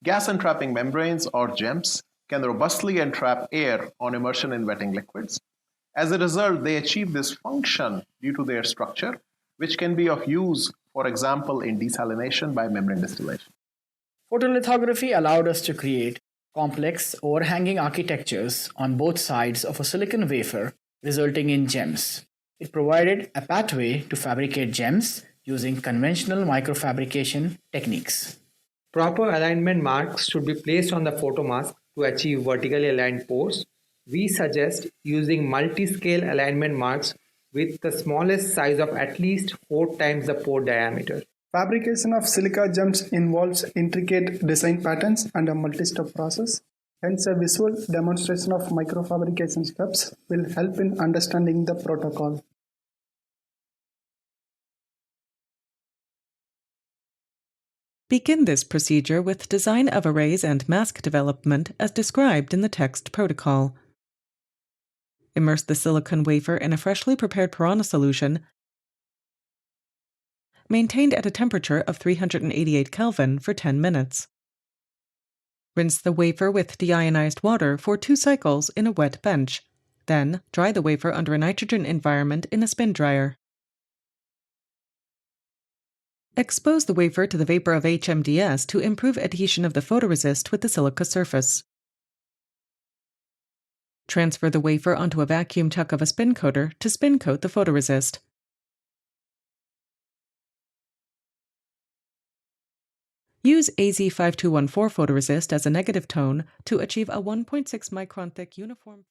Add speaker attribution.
Speaker 1: Gas-entrapping membranes, or GEMs, can robustly entrap air on immersion in wetting liquids. As a result, they achieve this function due to their structure, which can be of use, for example, in desalination by membrane distillation.
Speaker 2: Photolithography allowed us to create complex overhanging architectures on both sides of a silicon wafer, resulting in GEMs. It provided a pathway to fabricate GEMs using conventional microfabrication techniques.
Speaker 3: Proper alignment marks should be placed on the photomask to achieve vertically aligned pores. We suggest using multi-scale alignment marks with the smallest size of at least 4 times the pore diameter.
Speaker 4: Fabrication of silica-GEMs involves intricate design patterns and a multi-step process. Hence, a visual demonstration of microfabrication steps will help in understanding the protocol.
Speaker 5: Begin this procedure with design of arrays and mask development as described in the text protocol. Immerse the silicon wafer in a freshly prepared piranha solution maintained at a temperature of 388 Kelvin for 10 minutes. Rinse the wafer with deionized water for 2 cycles in a wet bench. Then, dry the wafer under a nitrogen environment in a spin dryer. Expose the wafer to the vapor of HMDS to improve adhesion of the photoresist with the silica surface. Transfer the wafer onto a vacuum chuck of a spin coater to spin coat the photoresist. Use AZ5214 photoresist as a negative tone to achieve a 1.6 micron thick uniform